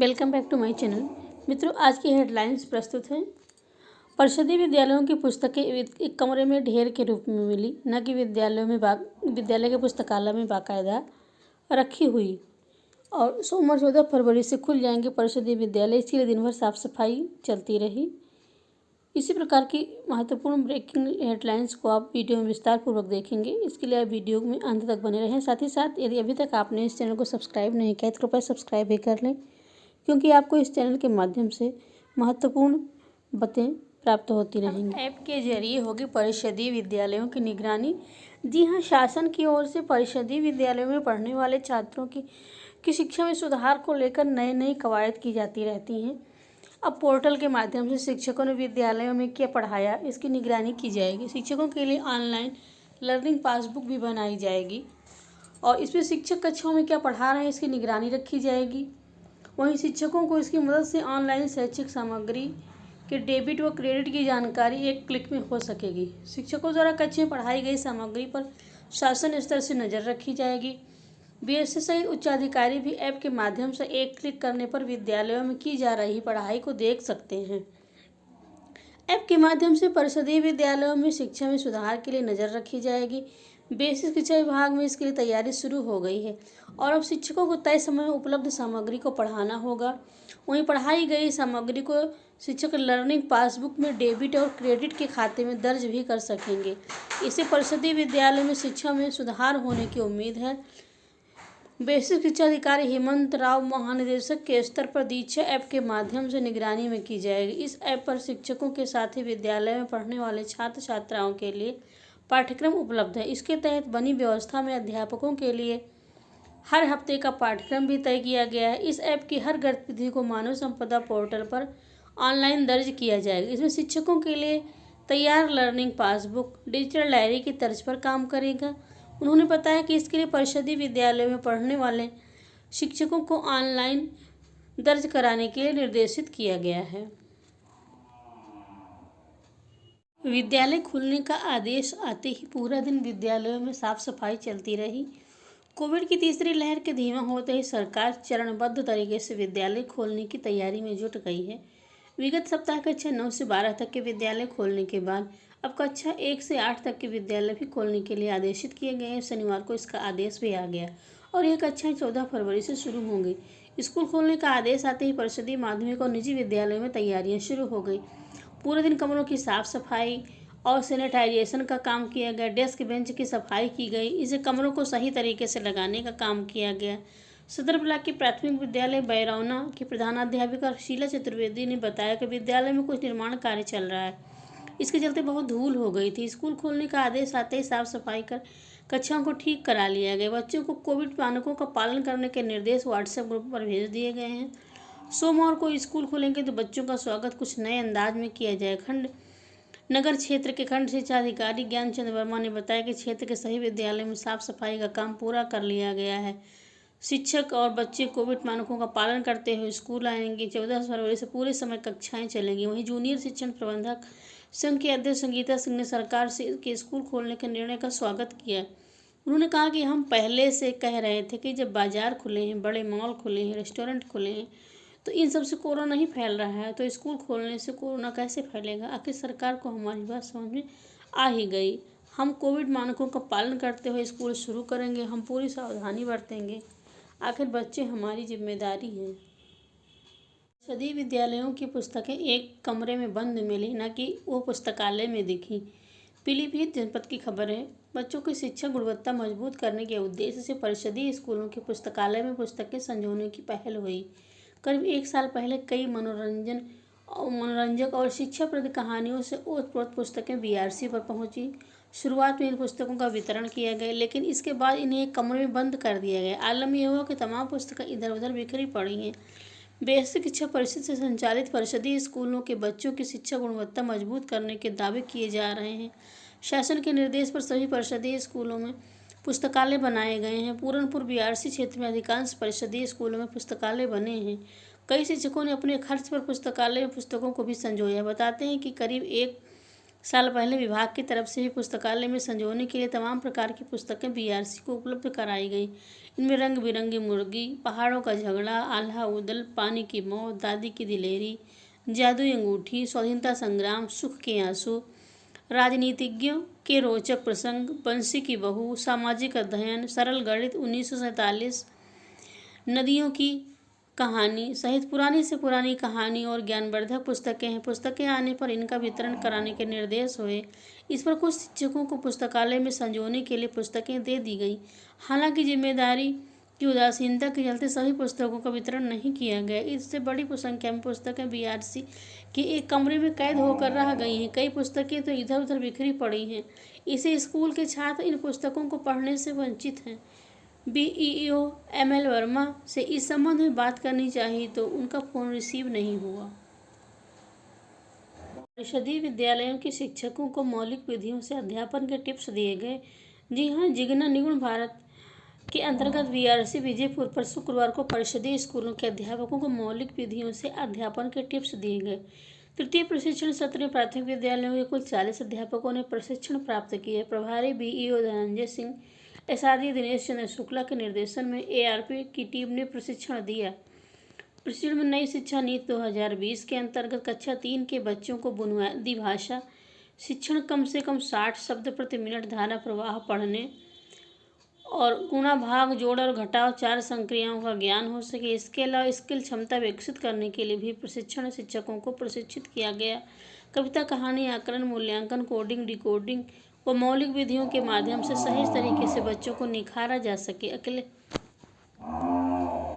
Welcome back to my channel. मित्रों, आज की हेडलाइंस प्रस्तुत हैं। परिषदीय विद्यालयों की पुस्तकें एक कमरे में ढेर के रूप में मिली, न कि विद्यालय के पुस्तकालय में बाकायदा रखी हुई। और सोमवार 14 फरवरी से खुल जाएंगे परिषदीय विद्यालय। इसके लिए दिन भर साफ सफाई चलती रही। इसी प्रकार की महत्वपूर्ण ब्रेकिंग हेडलाइंस को आप वीडियो में विस्तार पूर्वक देखेंगे। इसके लिए आप वीडियो में अंत तक बने रहें। साथ ही साथ यदि अभी तक आपने इस चैनल को सब्सक्राइब नहीं किया तो कृपया सब्सक्राइब भी कर लें, क्योंकि आपको इस चैनल के माध्यम से महत्वपूर्ण बातें प्राप्त होती रहेंगी। ऐप के जरिए होगी परिषदीय विद्यालयों की निगरानी। जी हाँ, शासन की ओर से परिषदीय विद्यालयों में पढ़ने वाले छात्रों की शिक्षा में सुधार को लेकर नई कवायद की जाती रहती हैं। अब पोर्टल के माध्यम से शिक्षकों ने विद्यालयों में क्या पढ़ाया, इसकी निगरानी की जाएगी। शिक्षकों के लिए ऑनलाइन लर्निंग पासबुक भी बनाई जाएगी और इसमें शिक्षक कक्षाओं में क्या पढ़ा रहे हैं इसकी निगरानी रखी जाएगी। वहीं शिक्षकों को इसकी मदद से ऑनलाइन शैक्षिक सामग्री के डेबिट व क्रेडिट की जानकारी एक क्लिक में हो सकेगी। शिक्षकों द्वारा कक्षा में पढ़ाई गई सामग्री पर शासन स्तर से नज़र रखी जाएगी। बीएससी सहित उच्चाधिकारी भी ऐप के माध्यम से एक क्लिक करने पर विद्यालयों में की जा रही पढ़ाई को देख सकते हैं। ऐप के माध्यम से परिषदीय विद्यालयों में शिक्षा में सुधार के लिए नज़र रखी जाएगी। बेसिक शिक्षा विभाग में इसके लिए तैयारी शुरू हो गई है और अब शिक्षकों को तय समय में उपलब्ध सामग्री को पढ़ाना होगा। वहीं पढ़ाई गई सामग्री को शिक्षक लर्निंग पासबुक में डेबिट और क्रेडिट के खाते में दर्ज भी कर सकेंगे। इससे परिषदीय विद्यालय में शिक्षा में सुधार होने की उम्मीद है। बेसिक शिक्षा अधिकारी हेमंत राव महानिदेशक के स्तर पर दीक्षा ऐप के माध्यम से निगरानी में की जाएगी। इस ऐप पर शिक्षकों के साथ ही विद्यालय में पढ़ने वाले छात्र छात्राओं के लिए पाठ्यक्रम उपलब्ध है। इसके तहत बनी व्यवस्था में अध्यापकों के लिए हर हफ्ते का पाठ्यक्रम भी तय किया गया है। इस ऐप की हर गतिविधि को मानव संपदा पोर्टल पर ऑनलाइन दर्ज किया जाएगा। इसमें शिक्षकों के लिए तैयार लर्निंग पासबुक डिजिटल डायरी की तर्ज पर काम करेगा। उन्होंने बताया कि इसके लिए परिषदीय विद्यालयों में पढ़ने वाले शिक्षकों को ऑनलाइन दर्ज कराने के लिए निर्देशित किया गया है। विद्यालय खुलने का आदेश आते ही पूरा दिन विद्यालयों में साफ सफाई चलती रही। कोविड की तीसरी लहर के धीमा होते ही सरकार चरणबद्ध तरीके से विद्यालय खोलने की तैयारी में जुट गई है। विगत सप्ताह कक्षा 9 से 12 तक के विद्यालय खोलने के बाद अब कक्षा 1 से 8 तक के विद्यालय भी खोलने के लिए आदेशित किए गए हैं। शनिवार को इसका आदेश भी आ गया और यह कक्षाएं 14 फरवरी से शुरू होंगी। स्कूल खोलने का आदेश आते ही परिषदीय माध्यमिक और निजी विद्यालयों में तैयारियां शुरू हो गई। पूरे दिन कमरों की साफ सफाई और सैनिटाइजेशन का काम किया गया। डेस्क बेंच की सफाई की गई। इसे कमरों को सही तरीके से लगाने का काम किया गया। सदर ब्लॉक के प्राथमिक विद्यालय बैरौना की प्रधानाध्यापिका शीला चतुर्वेदी ने बताया कि विद्यालय में कुछ निर्माण कार्य चल रहा है, इसके चलते बहुत धूल हो गई थी। स्कूल खोलने का आदेश आते ही साफ सफाई कर कक्षाओं को ठीक करा लिया गया। बच्चों को कोविड मानकों का पालन करने के निर्देश व्हाट्सएप ग्रुप पर भेज दिए गए हैं। सोमवार को स्कूल खुलेंगे तो बच्चों का स्वागत कुछ नए अंदाज में किया जाए। नगर क्षेत्र के खंड शिक्षा अधिकारी ज्ञानचंद वर्मा ने बताया कि क्षेत्र के सभी विद्यालयों में साफ सफाई का काम पूरा कर लिया गया है। शिक्षक और बच्चे कोविड मानकों का पालन करते हुए स्कूल आएंगे। 14 फरवरी से पूरे समय कक्षाएं चलेंगी। वहीं जूनियर शिक्षण प्रबंधक संघ की अध्यक्ष संगीता सिंह ने सरकार से के स्कूल खोलने के निर्णय का स्वागत किया। उन्होंने कहा कि हम पहले से कह रहे थे कि जब बाजार खुले हैं, बड़े मॉल खुले हैं, रेस्टोरेंट खुले हैं, तो इन सब से कोरोना नहीं फैल रहा है, तो स्कूल खोलने से कोरोना कैसे फैलेगा। आखिर सरकार को हमारी बात समझ में आ ही गई। हम कोविड मानकों का पालन करते हुए स्कूल शुरू करेंगे। हम पूरी सावधानी बरतेंगे। आखिर बच्चे हमारी जिम्मेदारी हैं। सभी विद्यालयों की पुस्तकें एक कमरे में बंद मिली, न कि वो पुस्तकालय में दिखी। पीलीभीत जनपद की खबर है। बच्चों की शिक्षा गुणवत्ता मजबूत करने के उद्देश्य से परिषदीय स्कूलों के पुस्तकालय में पुस्तकें संजोने की पहल हुई। करीब 1 साल पहले कई मनोरंजक और शिक्षाप्रद कहानियों से ओतप्रोत पुस्तकें बीआरसी पर पहुंची। शुरुआत में इन पुस्तकों का वितरण किया गया, लेकिन इसके बाद इन्हें एक कमरे में बंद कर दिया गया। आलम यह हुआ कि तमाम पुस्तकें इधर उधर बिखरी पड़ी हैं। बेसिक शिक्षा परिषद से संचालित परिषदीय स्कूलों के बच्चों की शिक्षा गुणवत्ता मजबूत करने के दावे किए जा रहे हैं। शासन के निर्देश पर सभी परिषदीय स्कूलों में पुस्तकालय बनाए गए हैं। पूरनपुर बीआरसी क्षेत्र में अधिकांश परिषदीय स्कूलों में पुस्तकालय बने हैं। कई शिक्षकों ने अपने खर्च पर पुस्तकालय में पुस्तकों को भी संजोया। बताते हैं कि करीब 1 साल पहले विभाग की तरफ से भी पुस्तकालय में संजोने के लिए तमाम प्रकार की पुस्तकें बीआरसी को उपलब्ध कराई गई। इनमें रंग बिरंगी मुर्गी, पहाड़ों का झगड़ा, आल्हा उदल, पानी की मौत, दादी की दिलेरी, जादुई अंगूठी, स्वाधीनता संग्राम, सुख के आंसू, राजनीतिज्ञों के रोचक प्रसंग, बंसी की बहू, सामाजिक अध्ययन, सरल गणित 1947, नदियों की कहानी सहित पुरानी से पुरानी कहानी और ज्ञानवर्धक पुस्तकें हैं। पुस्तकें आने पर इनका वितरण कराने के निर्देश हुए। इस पर कुछ शिक्षकों को पुस्तकालय में संजोने के लिए पुस्तकें दे दी गई। हालांकि जिम्मेदारी की उदासीनता के चलते सभी पुस्तकों का वितरण नहीं किया गया। इससे बड़ी संख्या में पुस्तकें बीआरसी के एक कमरे में कैद होकर रह गई हैं। कई पुस्तकें तो इधर उधर बिखरी पड़ी हैं। इसे स्कूल के छात्र इन पुस्तकों को पढ़ने से वंचित हैं। बीईओ एमएल वर्मा से इस संबंध में बात करनी चाहिए तो उनका फोन रिसीव नहीं हुआ। परिषदीय विद्यालयों के शिक्षकों को मौलिक विधियों से अध्यापन के टिप्स दिए गए। जी हाँ, जिगना निगुण भारत के अंतर्गत बीआरसी विजयपुर पर शुक्रवार को परिषदीय स्कूलों के अध्यापकों को मौलिक विधियों से अध्यापन के टिप्स दिए गए। तृतीय प्रशिक्षण सत्र में प्राथमिक विद्यालयों के कुल 40 अध्यापकों ने प्रशिक्षण प्राप्त किए। प्रभारी बीईओ धनंजय सिंह, एसआरडी दिनेश चंद्र शुक्ला के निर्देशन में एआरपी की टीम ने प्रशिक्षण दिया। प्रशिक्षण में नई शिक्षा नीति 2020 के अंतर्गत कक्षा 3 के बच्चों को बुनियादी भाषा शिक्षण, कम से कम 60 शब्द प्रति मिनट धारा प्रवाह पढ़ने और गुणा भाग जोड़ और घटाव 4 संक्रियाओं का ज्ञान हो सके। इसके अलावा स्किल क्षमता विकसित करने के लिए भी प्रशिक्षण शिक्षकों को प्रशिक्षित किया गया। कविता, कहानी, आकलन, मूल्यांकन, कोडिंग, डिकोडिंग व मौलिक विधियों के माध्यम से सही तरीके से बच्चों को निखारा जा सके।